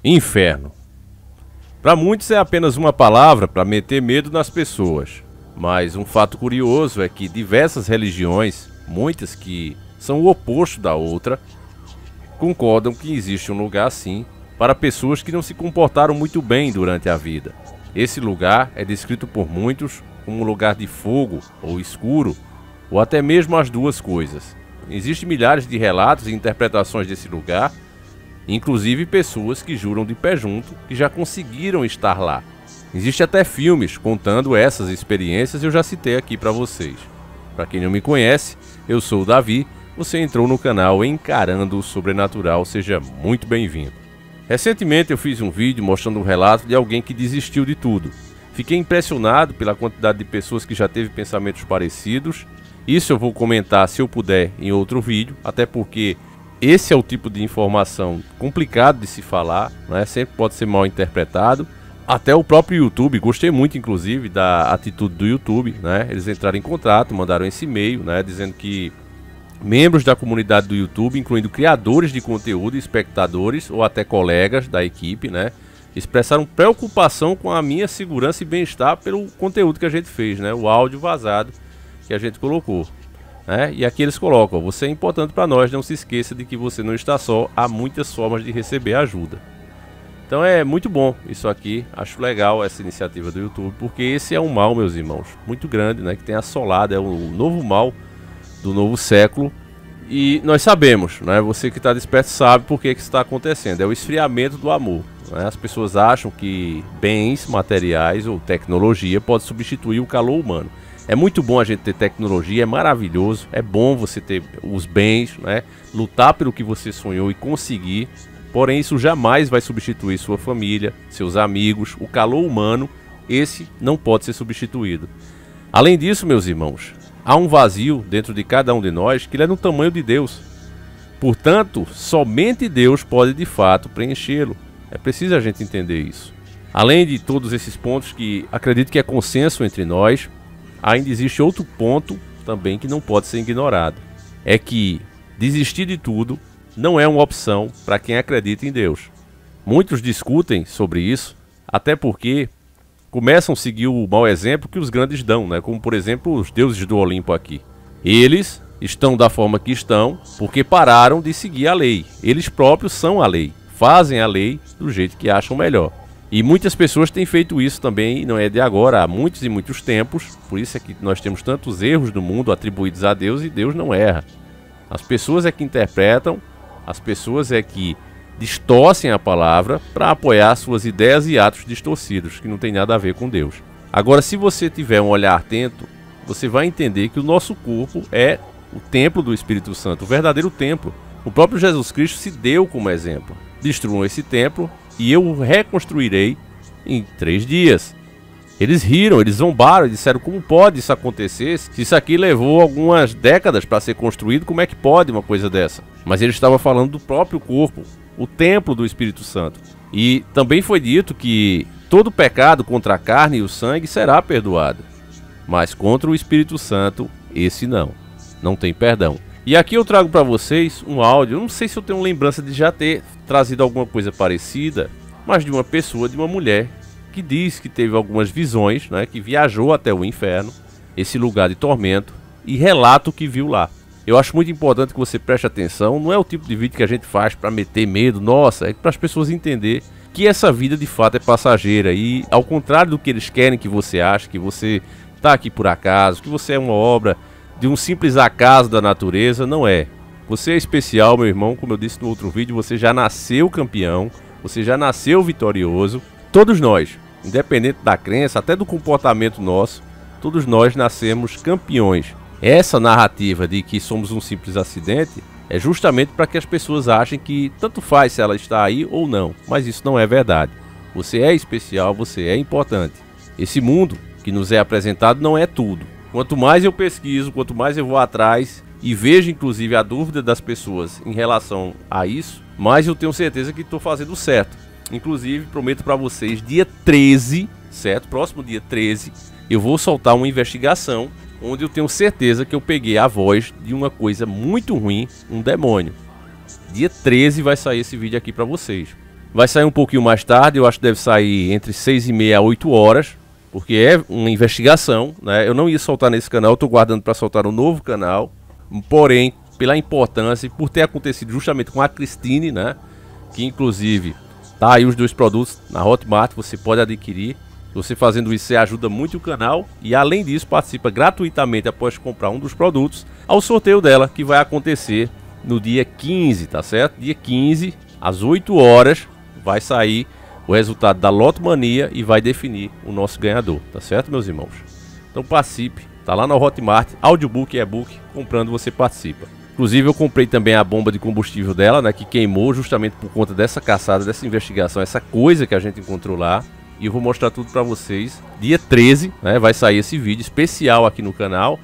Inferno. Para muitos é apenas uma palavra para meter medo nas pessoas. Mas um fato curioso é que diversas religiões, muitas que são o oposto da outra, concordam que existe um lugar assim para pessoas que não se comportaram muito bem durante a vida. Esse lugar é descrito por muitos como um lugar de fogo ou escuro, ou até mesmo as duas coisas. Existem milhares de relatos e interpretações desse lugar, inclusive pessoas que juram de pé junto que já conseguiram estar lá. Existem até filmes contando essas experiências e eu já citei aqui para vocês. Para quem não me conhece, eu sou o Davi, você entrou no canal Encarando o Sobrenatural, seja muito bem-vindo. Recentemente eu fiz um vídeo mostrando um relato de alguém que desistiu de tudo. Fiquei impressionado pela quantidade de pessoas que já teve pensamentos parecidos. Isso eu vou comentar se eu puder em outro vídeo, até porque esse é o tipo de informação complicado de se falar, né? Sempre pode ser mal interpretado. Até o próprio YouTube, gostei muito inclusive da atitude do YouTube, né? Eles entraram em contato, mandaram esse e-mail, né? Dizendo que membros da comunidade do YouTube, incluindo criadores de conteúdo, espectadores ou até colegas da equipe, né? Expressaram preocupação com a minha segurança e bem-estar pelo conteúdo que a gente fez, né? O áudio vazado que a gente colocou. E aqui eles colocam: você é importante para nós, não se esqueça de que você não está só, há muitas formas de receber ajuda. Então é muito bom isso aqui, acho legal essa iniciativa do YouTube, porque esse é um mal, meus irmãos, muito grande, né, que tem assolado, é o novo mal do novo século. E nós sabemos, né, você que está desperto sabe por que isso está acontecendo, é o esfriamento do amor, né? As pessoas acham que bens materiais ou tecnologia pode substituir o calor humano. É muito bom a gente ter tecnologia, é maravilhoso, é bom você ter os bens, né? Lutar pelo que você sonhou e conseguir. Porém, isso jamais vai substituir sua família, seus amigos, o calor humano, esse não pode ser substituído. Além disso, meus irmãos, há um vazio dentro de cada um de nós que ele é no tamanho de Deus. Portanto, somente Deus pode de fato preenchê-lo. É preciso a gente entender isso. Além de todos esses pontos que acredito que é consenso entre nós, ainda existe outro ponto também que não pode ser ignorado. É que desistir de tudo não é uma opção para quem acredita em Deus. Muitos discutem sobre isso, até porque começam a seguir o mau exemplo que os grandes dão, né? Como por exemplo os deuses do Olimpo aqui. Eles estão da forma que estão porque pararam de seguir a lei. Eles próprios são a lei, fazem a lei do jeito que acham melhor. E muitas pessoas têm feito isso também, não é de agora, há muitos e muitos tempos. Por isso é que nós temos tantos erros no mundo atribuídos a Deus e Deus não erra. As pessoas é que interpretam, as pessoas é que distorcem a palavra para apoiar suas ideias e atos distorcidos, que não tem nada a ver com Deus. Agora, se você tiver um olhar atento, você vai entender que o nosso corpo é o templo do Espírito Santo, o verdadeiro templo. O próprio Jesus Cristo se deu como exemplo. Destruam esse templo e eu o reconstruirei em 3 dias. Eles riram, eles zombaram, disseram: como pode isso acontecer? Se isso aqui levou algumas décadas para ser construído, como é que pode uma coisa dessa? Mas ele estava falando do próprio corpo, o templo do Espírito Santo. E também foi dito que todo pecado contra a carne e o sangue será perdoado, mas contra o Espírito Santo, esse não tem perdão. E aqui eu trago para vocês um áudio, não sei se eu tenho lembrança de já ter trazido alguma coisa parecida, mas de uma pessoa, de uma mulher, que diz que teve algumas visões, né, que viajou até o inferno, esse lugar de tormento, e relata o que viu lá. Eu acho muito importante que você preste atenção, não é o tipo de vídeo que a gente faz para meter medo, nossa, é para as pessoas entenderem que essa vida de fato é passageira e ao contrário do que eles querem que você ache, que você está aqui por acaso, que você é uma obra de um simples acaso da natureza, não é. Você é especial, meu irmão, como eu disse no outro vídeo, você já nasceu campeão, você já nasceu vitorioso. Todos nós, independente da crença, até do comportamento nosso, todos nós nascemos campeões. Essa narrativa de que somos um simples acidente é justamente para que as pessoas achem que tanto faz se ela está aí ou não, mas isso não é verdade. Você é especial, você é importante. Esse mundo que nos é apresentado não é tudo. Quanto mais eu pesquiso, quanto mais eu vou atrás e vejo inclusive a dúvida das pessoas em relação a isso, mais eu tenho certeza que estou fazendo certo. Inclusive, prometo para vocês, dia 13, certo? Próximo dia 13, eu vou soltar uma investigação onde eu tenho certeza que eu peguei a voz de uma coisa muito ruim, um demônio. Dia 13 vai sair esse vídeo aqui para vocês. Vai sair um pouquinho mais tarde, eu acho que deve sair entre 6h30 a 8 horas, porque é uma investigação, né? Eu não ia soltar nesse canal, eu tô guardando para soltar no novo canal, porém, pela importância e por ter acontecido justamente com a Cristine, né? Que inclusive tá aí os 2 produtos na Hotmart, você pode adquirir. Você fazendo isso, você ajuda muito o canal e além disso participa gratuitamente após comprar um dos produtos ao sorteio dela, que vai acontecer no dia 15, tá certo? Dia 15, às 8 horas, vai sair o resultado da Lotomania e vai definir o nosso ganhador, tá certo, meus irmãos? Então participe, tá lá na Hotmart, audiobook e e-book, comprando você participa. Inclusive eu comprei também a bomba de combustível dela, né, que queimou justamente por conta dessa caçada, dessa investigação, essa coisa que a gente encontrou lá. E eu vou mostrar tudo pra vocês. Dia 13, né, vai sair esse vídeo especial aqui no canal.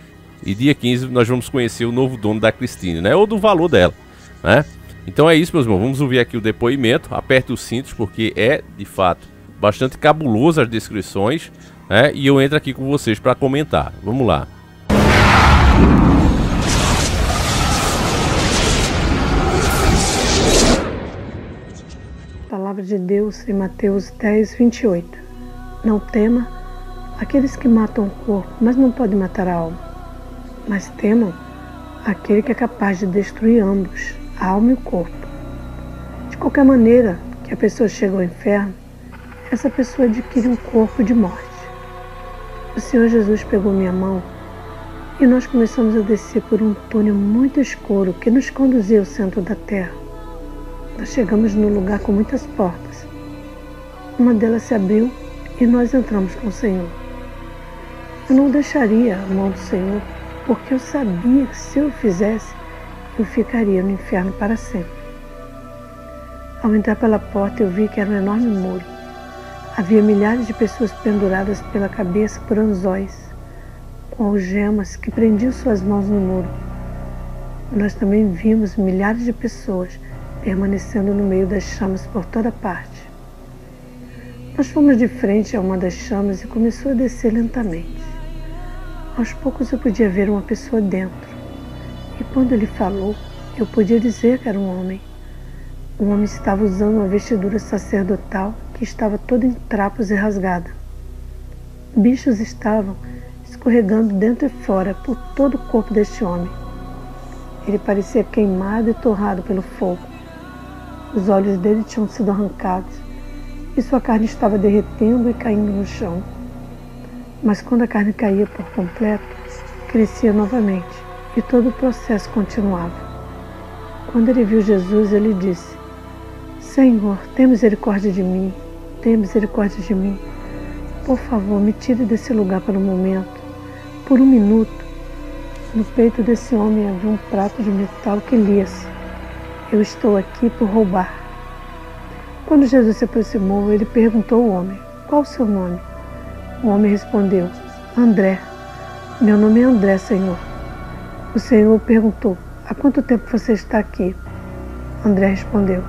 E dia 15 nós vamos conhecer o novo dono da Cristine, né, ou do valor dela, né? Então é isso, meus irmãos, vamos ouvir aqui o depoimento. Aperte os cintos porque é, de fato, bastante cabuloso as descrições, né? E eu entro aqui com vocês para comentar. Vamos lá. Palavra de Deus em Mateus 10, 28. Não tema aqueles que matam o corpo, mas não podem matar a alma. Mas temam aquele que é capaz de destruir ambos, a alma e o corpo. De qualquer maneira que a pessoa chega ao inferno, essa pessoa adquire um corpo de morte. O Senhor Jesus pegou minha mão e nós começamos a descer por um túnel muito escuro que nos conduzia ao centro da terra. Nós chegamos num lugar com muitas portas. Uma delas se abriu e nós entramos com o Senhor. Eu não deixaria a mão do Senhor, porque eu sabia que se eu o fizesse, eu ficaria no inferno para sempre. Ao entrar pela porta, eu vi que era um enorme muro. Havia milhares de pessoas penduradas pela cabeça por anzóis, com algemas que prendiam suas mãos no muro. Nós também vimos milhares de pessoas permanecendo no meio das chamas por toda parte. Nós fomos de frente a uma das chamas e começou a descer lentamente. Aos poucos eu podia ver uma pessoa dentro, e quando ele falou, eu podia dizer que era um homem. O homem estava usando uma vestidura sacerdotal que estava toda em trapos e rasgada. Bichos estavam escorregando dentro e fora por todo o corpo deste homem. Ele parecia queimado e torrado pelo fogo. Os olhos dele tinham sido arrancados e sua carne estava derretendo e caindo no chão. Mas quando a carne caía por completo, crescia novamente e todo o processo continuava. Quando ele viu Jesus, ele disse: Senhor, tem misericórdia de mim, tem misericórdia de mim. Por favor, me tire desse lugar por um momento, por um minuto. No peito desse homem havia um prato de metal que lia-se: Eu estou aqui por roubar. Quando Jesus se aproximou, ele perguntou ao homem: Qual o seu nome? O homem respondeu: André. Meu nome é André, Senhor. O Senhor perguntou: Há quanto tempo você está aqui? André respondeu: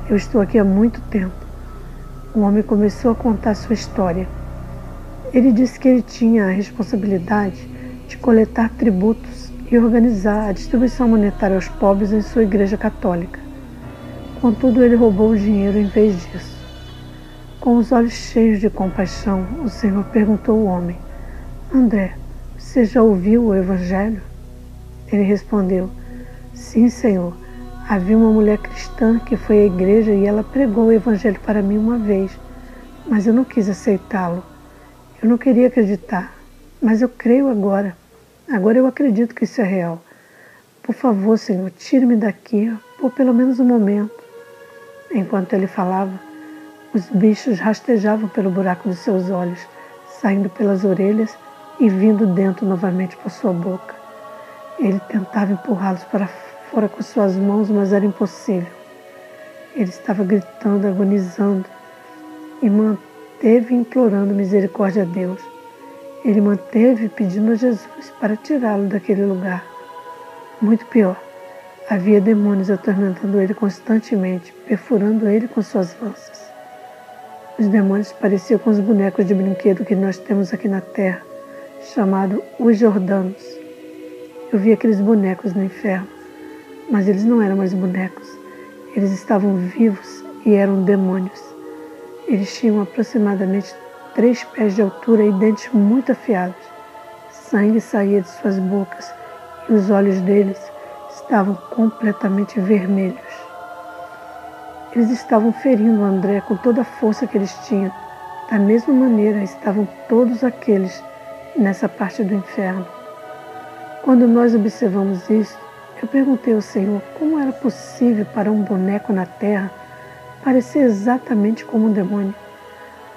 Eu estou aqui há muito tempo. O homem começou a contar sua história. Ele disse que ele tinha a responsabilidade de coletar tributos e organizar a distribuição monetária aos pobres em sua igreja católica. Contudo, ele roubou o dinheiro em vez disso. Com os olhos cheios de compaixão, o Senhor perguntou ao homem: André, você já ouviu o Evangelho? Ele respondeu: Sim, Senhor. Havia uma mulher cristã que foi à igreja e ela pregou o Evangelho para mim uma vez, mas eu não quis aceitá-lo. Eu não queria acreditar, mas eu creio agora. Agora eu acredito que isso é real. Por favor, Senhor, tire-me daqui por pelo menos um momento. Enquanto ele falava, os bichos rastejavam pelo buraco dos seus olhos, saindo pelas orelhas e vindo dentro novamente por sua boca. Ele tentava empurrá-los para fora com suas mãos, mas era impossível. Ele estava gritando, agonizando e manteve implorando misericórdia a Deus. Ele manteve pedindo a Jesus para tirá-lo daquele lugar. Muito pior, havia demônios atormentando ele constantemente, perfurando ele com suas lanças. Os demônios pareciam com os bonecos de brinquedo que nós temos aqui na terra, chamado os Jordanos. Eu vi aqueles bonecos no inferno, mas eles não eram mais bonecos. Eles estavam vivos e eram demônios. Eles tinham aproximadamente 3 pés de altura e dentes muito afiados. Sangue saía de suas bocas e os olhos deles estavam completamente vermelhos. Eles estavam ferindo André com toda a força que eles tinham. Da mesma maneira estavam todos aqueles nessa parte do inferno. Quando nós observamos isso, eu perguntei ao Senhor como era possível para um boneco na terra parecer exatamente como um demônio.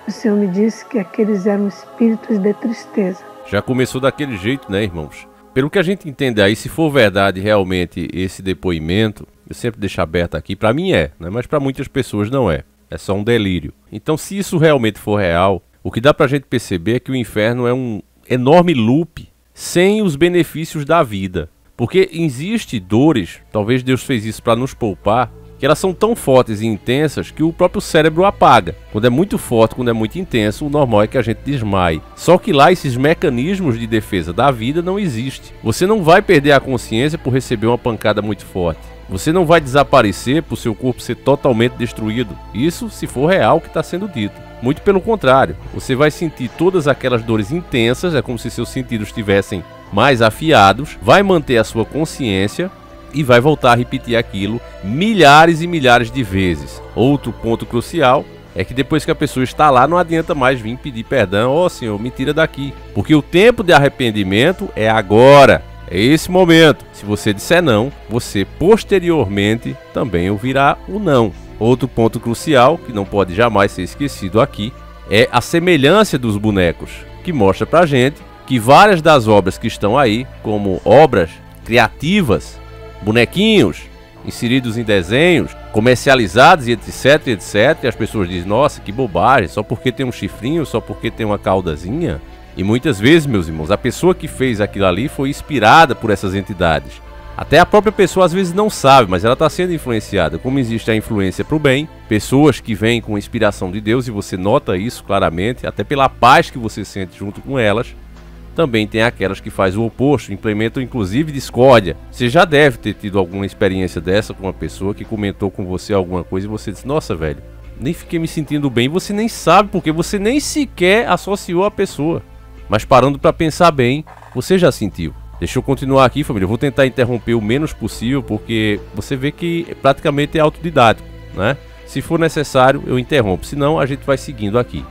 O Senhor me disse que aqueles eram espíritos de tristeza. Já começou daquele jeito, né, irmãos? Pelo que a gente entende aí, se for verdade realmente esse depoimento, eu sempre deixo aberto aqui, para mim né? Mas para muitas pessoas não é. É só um delírio. Então, se isso realmente for real, o que dá pra gente perceber é que o inferno é um enorme loop sem os benefícios da vida. Porque existe dores, talvez Deus fez isso para nos poupar, que elas são tão fortes e intensas que o próprio cérebro apaga. Quando é muito forte, quando é muito intenso, o normal é que a gente desmaie. Só que lá esses mecanismos de defesa da vida não existem. Você não vai perder a consciência por receber uma pancada muito forte. Você não vai desaparecer por seu corpo ser totalmente destruído. Isso se for real o que está sendo dito. Muito pelo contrário, você vai sentir todas aquelas dores intensas, é como se seus sentidos estivessem mais afiados, vai manter a sua consciência e vai voltar a repetir aquilo milhares e milhares de vezes. Outro ponto crucial é que depois que a pessoa está lá, não adianta mais vir pedir perdão. Ó, Senhor, me tira daqui. Porque o tempo de arrependimento é agora. É esse momento. Se você disser não, você posteriormente também ouvirá o não. Outro ponto crucial, que não pode jamais ser esquecido aqui, é a semelhança dos bonecos, que mostra pra gente que várias das obras que estão aí, como obras criativas, bonequinhos inseridos em desenhos, comercializados e etc, etc, e as pessoas dizem, nossa, que bobagem, só porque tem um chifrinho, só porque tem uma caudazinha. E muitas vezes, meus irmãos, a pessoa que fez aquilo ali foi inspirada por essas entidades. Até a própria pessoa às vezes não sabe, mas ela está sendo influenciada. Como existe a influência para o bem, pessoas que vêm com inspiração de Deus, e você nota isso claramente, até pela paz que você sente junto com elas, também tem aquelas que fazem o oposto, implementam inclusive discórdia. Você já deve ter tido alguma experiência dessa com uma pessoa que comentou com você alguma coisa e você disse, nossa, velho, nem fiquei me sentindo bem. Você nem sabe porque você nem sequer associou a pessoa. Mas parando para pensar bem, você já sentiu. Deixa eu continuar aqui, família. Eu vou tentar interromper o menos possível, porque você vê que praticamente é autodidático, né? Se for necessário, eu interrompo. Senão, a gente vai seguindo aqui.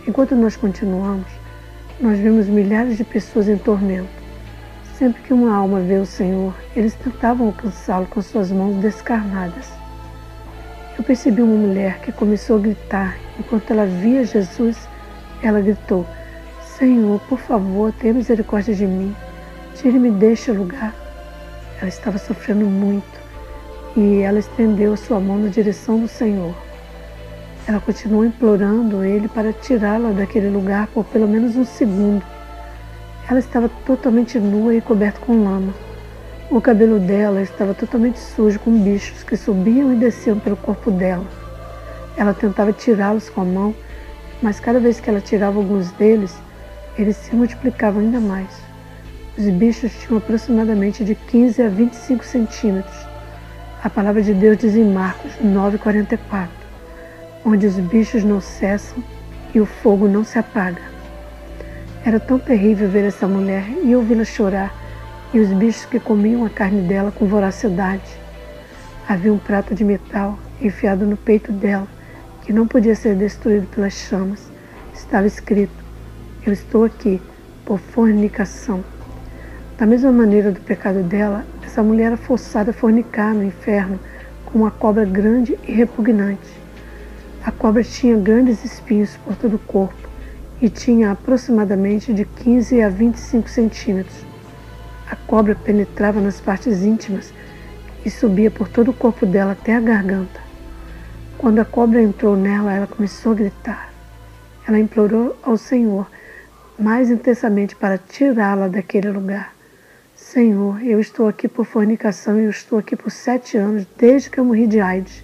Enquanto nós continuamos, nós vemos milhares de pessoas em tormento. Sempre que uma alma vê o Senhor, eles tentavam alcançá-lo com suas mãos descarnadas. Eu percebi uma mulher que começou a gritar. Enquanto ela via Jesus, ela gritou, Senhor, por favor, tenha misericórdia de mim. Tire-me deste lugar. Ela estava sofrendo muito e ela estendeu a sua mão na direção do Senhor. Ela continuou implorando ele para tirá-la daquele lugar por pelo menos um segundo. Ela estava totalmente nua e coberta com lama. O cabelo dela estava totalmente sujo com bichos que subiam e desciam pelo corpo dela. Ela tentava tirá-los com a mão, mas cada vez que ela tirava alguns deles, eles se multiplicavam ainda mais. Os bichos tinham aproximadamente de 15 a 25 centímetros. A palavra de Deus diz em Marcos 9,44, onde os bichos não cessam e o fogo não se apaga. Era tão terrível ver essa mulher e ouvi-la chorar, e os bichos que comiam a carne dela com voracidade. Havia um prato de metal enfiado no peito dela, que não podia ser destruído pelas chamas. Estava escrito, eu estou aqui por fornicação. Da mesma maneira do pecado dela, essa mulher era forçada a fornicar no inferno com uma cobra grande e repugnante. A cobra tinha grandes espinhos por todo o corpo e tinha aproximadamente de 15 a 25 centímetros. A cobra penetrava nas partes íntimas e subia por todo o corpo dela até a garganta. Quando a cobra entrou nela, ela começou a gritar. Ela implorou ao Senhor mais intensamente para tirá-la daquele lugar. Senhor, eu estou aqui por fornicação e eu estou aqui por 7 anos, desde que eu morri de AIDS.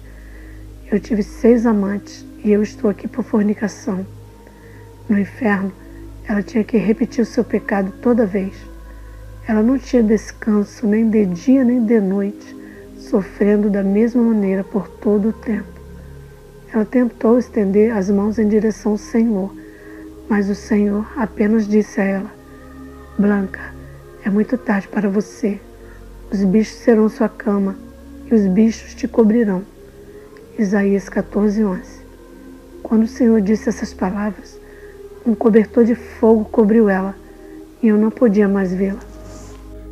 Eu tive 6 amantes e eu estou aqui por fornicação. No inferno, ela tinha que repetir o seu pecado toda vez. Ela não tinha descanso nem de dia nem de noite, sofrendo da mesma maneira por todo o tempo. Ela tentou estender as mãos em direção ao Senhor, mas o Senhor apenas disse a ela: Blanca, é muito tarde para você. Os bichos serão sua cama e os bichos te cobrirão. Isaías 14:11. Quando o Senhor disse essas palavras, um cobertor de fogo cobriu ela e eu não podia mais vê-la.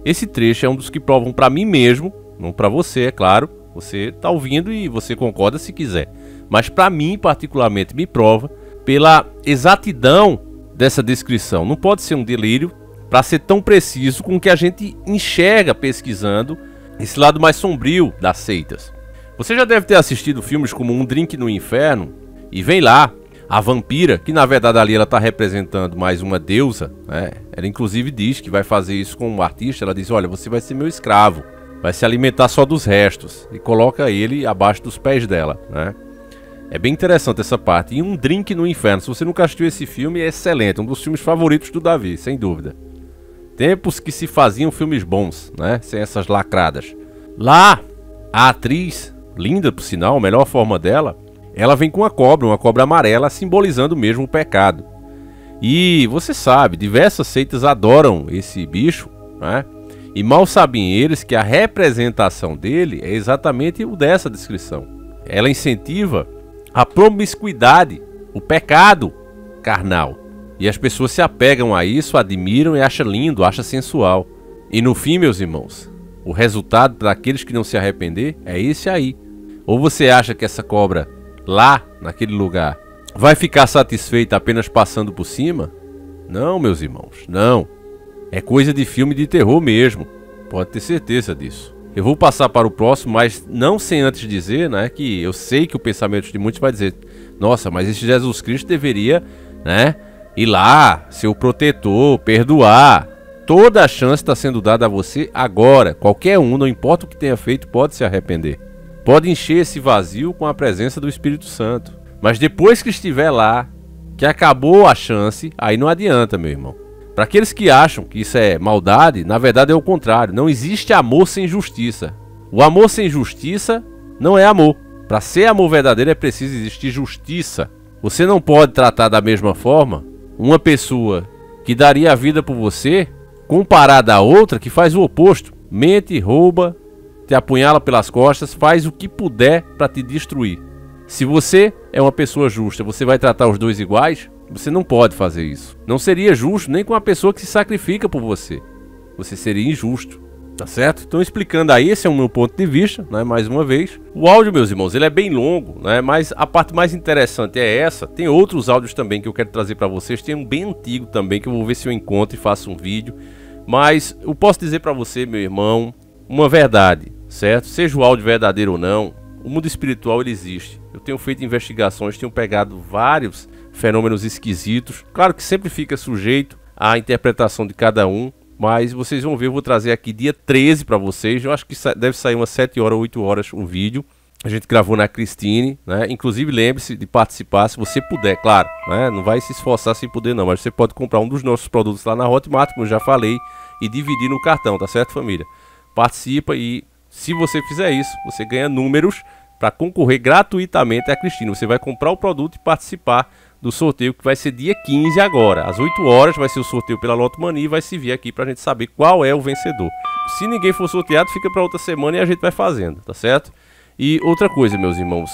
Esse trecho é um dos que provam para mim mesmo, não para você, é claro. Você está ouvindo e você concorda se quiser. Mas para mim, particularmente, me prova pela exatidão dessa descrição. Não pode ser um delírio para ser tão preciso com o que a gente enxerga pesquisando esse lado mais sombrio das seitas. Você já deve ter assistido filmes como Um Drink no Inferno, e vem lá a vampira, que na verdade ali ela está representando mais uma deusa, né? Ela inclusive diz que vai fazer isso com um artista. Ela diz: olha, você vai ser meu escravo, vai se alimentar só dos restos, e coloca ele abaixo dos pés dela, né? É bem interessante essa parte. E Um Drink no Inferno, se você nunca assistiu esse filme, é excelente, um dos filmes favoritos do Davi, sem dúvida. Tempos que se faziam filmes bons, né? Sem essas lacradas. Lá, a atriz, linda por sinal, a melhor forma dela, ela vem com uma cobra amarela, simbolizando mesmo o pecado. E você sabe, diversas seitas adoram esse bicho, né? E mal sabem eles que a representação dele é exatamente o dessa descrição. Ela incentiva a promiscuidade, o pecado carnal. E as pessoas se apegam a isso, admiram e acham lindo, acham sensual. E no fim, meus irmãos, o resultado para aqueles que não se arrepender é esse aí. Ou você acha que essa cobra lá, naquele lugar, vai ficar satisfeita apenas passando por cima? Não, meus irmãos, não. É coisa de filme de terror mesmo. Pode ter certeza disso. Eu vou passar para o próximo, mas não sem antes dizer, né, que eu sei que o pensamento de muitos vai dizer: nossa, mas esse Jesus Cristo deveria, né, ir lá, ser o protetor, perdoar. Toda a chance está sendo dada a você agora. Qualquer um, não importa o que tenha feito, pode se arrepender. Pode encher esse vazio com a presença do Espírito Santo. Mas depois que estiver lá, que acabou a chance, aí não adianta, meu irmão. Para aqueles que acham que isso é maldade, na verdade é o contrário. Não existe amor sem justiça. O amor sem justiça não é amor. Para ser amor verdadeiro é preciso existir justiça. Você não pode tratar da mesma forma uma pessoa que daria a vida por você, comparada a outra que faz o oposto. Mente, rouba, te apunhala pelas costas, faz o que puder para te destruir. Se você é uma pessoa justa, você vai tratar os dois iguais? Você não pode fazer isso. Não seria justo nem com uma pessoa que se sacrifica por você. Você seria injusto, tá certo? Então, explicando aí, esse é o meu ponto de vista, né? Mais uma vez. O áudio, meus irmãos, ele é bem longo, né? Mas a parte mais interessante é essa. Tem outros áudios também que eu quero trazer para vocês. Tem um bem antigo também que eu vou ver se eu encontro e faço um vídeo. Mas eu posso dizer para você, meu irmão, uma verdade, certo? Seja o áudio verdadeiro ou não, o mundo espiritual ele existe. Eu tenho feito investigações, tenho pegado vários fenômenos esquisitos. Claro que sempre fica sujeito à interpretação de cada um, mas vocês vão ver, eu vou trazer aqui dia 13 para vocês. Eu acho que deve sair umas 7 horas, 8 horas o vídeo. A gente gravou na Cristine, né? Inclusive lembre-se de participar se você puder, claro, né? Não vai se esforçar sem poder não, mas você pode comprar um dos nossos produtos lá na Hotmart, como eu já falei, e dividir no cartão, tá certo, família? Participa e se você fizer isso, você ganha números para concorrer gratuitamente à Cristine. Você vai comprar o produto e participar do sorteio que vai ser dia 15 agora. Às 8 horas vai ser o sorteio pela Lotomania e vai se vir aqui pra gente saber qual é o vencedor. Se ninguém for sorteado, fica pra outra semana e a gente vai fazendo, tá certo? E outra coisa, meus irmãos,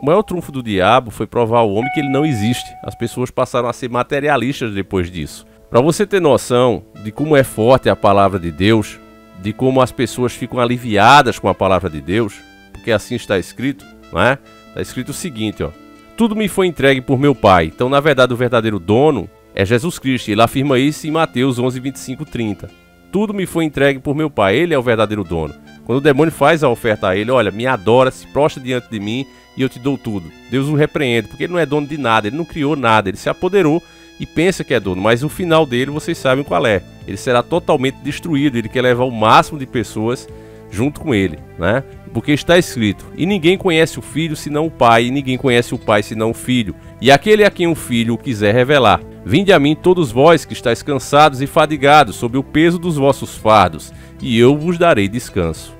o maior trunfo do diabo foi provar ao homem que ele não existe. As pessoas passaram a ser materialistas depois disso. Pra você ter noção de como é forte a palavra de Deus, de como as pessoas ficam aliviadas com a palavra de Deus, porque assim está escrito, não é? Está escrito o seguinte, ó: tudo me foi entregue por meu Pai. Então, na verdade, o verdadeiro dono é Jesus Cristo. Ele afirma isso em Mateus 11, 25, 30. Tudo me foi entregue por meu Pai. Ele é o verdadeiro dono. Quando o demônio faz a oferta a ele: olha, me adora, se prostra diante de mim e eu te dou tudo. Deus o repreende, porque ele não é dono de nada, ele não criou nada, ele se apoderou e pensa que é dono. Mas o final dele, vocês sabem qual é. Ele será totalmente destruído, ele quer levar o máximo de pessoas junto com ele, né? Porque está escrito: e ninguém conhece o Filho senão o Pai, e ninguém conhece o Pai senão o Filho, e aquele a quem o Filho o quiser revelar. Vinde a mim todos vós que estáis cansados e fadigados, sob o peso dos vossos fardos, e eu vos darei descanso.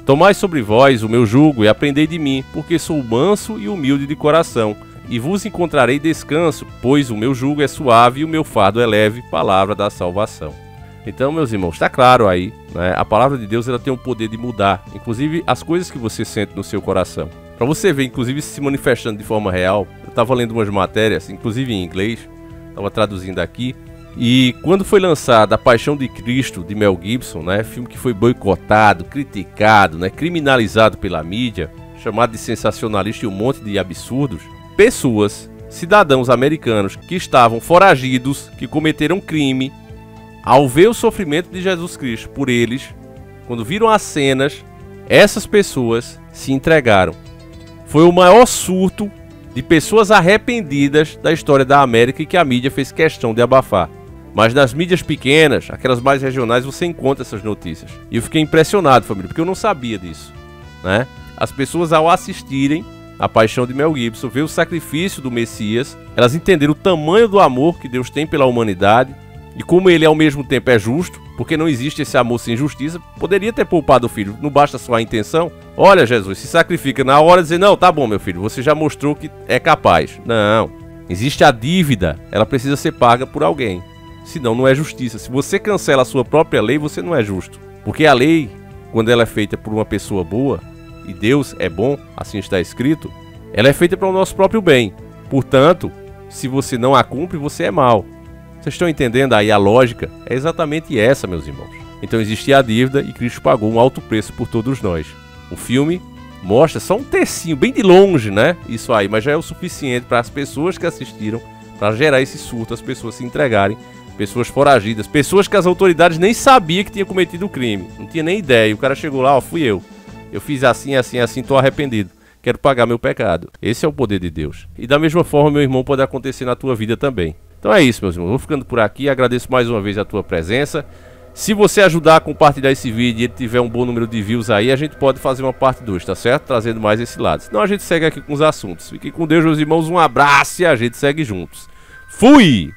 Tomai sobre vós o meu jugo e aprendei de mim, porque sou manso e humilde de coração, e vos encontrarei descanso, pois o meu jugo é suave e o meu fardo é leve. Palavra da salvação. Então, meus irmãos, está claro aí, né? A palavra de Deus ela tem o poder de mudar, inclusive as coisas que você sente no seu coração. Para você ver, inclusive, se manifestando de forma real. Eu estava lendo umas matérias, inclusive em inglês, estava traduzindo aqui. E quando foi lançada A Paixão de Cristo, de Mel Gibson, né, filme que foi boicotado, criticado, né, criminalizado pela mídia, chamado de sensacionalista e um monte de absurdos, pessoas, cidadãos americanos que estavam foragidos, que cometeram crime, ao ver o sofrimento de Jesus Cristo por eles, quando viram as cenas, essas pessoas se entregaram. Foi o maior surto de pessoas arrependidas da história da América e que a mídia fez questão de abafar. Mas nas mídias pequenas, aquelas mais regionais, você encontra essas notícias. E eu fiquei impressionado, família, porque eu não sabia disso, né? As pessoas, ao assistirem A Paixão de Mel Gibson, ver o sacrifício do Messias, elas entenderam o tamanho do amor que Deus tem pela humanidade e como ele ao mesmo tempo é justo, porque não existe esse amor sem justiça. Poderia ter poupado o filho, não basta só a intenção. Olha, Jesus, se sacrifica na hora de dizer, não, tá bom, meu filho, você já mostrou que é capaz. Não, existe a dívida, ela precisa ser paga por alguém. Senão não é justiça. Se você cancela a sua própria lei, você não é justo. Porque a lei, quando ela é feita por uma pessoa boa, e Deus é bom, assim está escrito, ela é feita para o nosso próprio bem. Portanto, se você não a cumpre, você é mau. Vocês estão entendendo aí a lógica? É exatamente essa, meus irmãos. Então existia a dívida e Cristo pagou um alto preço por todos nós. O filme mostra só um tercinho, bem de longe, né? Isso aí, mas já é o suficiente para as pessoas que assistiram, para gerar esse surto, as pessoas se entregarem. Pessoas foragidas, pessoas que as autoridades nem sabiam que tinha cometido o crime, não tinha nem ideia. E o cara chegou lá, ó, fui eu fiz assim, assim, assim, tô arrependido, quero pagar meu pecado. Esse é o poder de Deus. E da mesma forma, meu irmão, pode acontecer na tua vida também. Então é isso, meus irmãos, vou ficando por aqui, agradeço mais uma vez a tua presença. Se você ajudar a compartilhar esse vídeo e ele tiver um bom número de views aí, a gente pode fazer uma parte 2, tá certo? Trazendo mais esse lado. Senão a gente segue aqui com os assuntos. Fiquem com Deus, meus irmãos, um abraço e a gente segue juntos. Fui!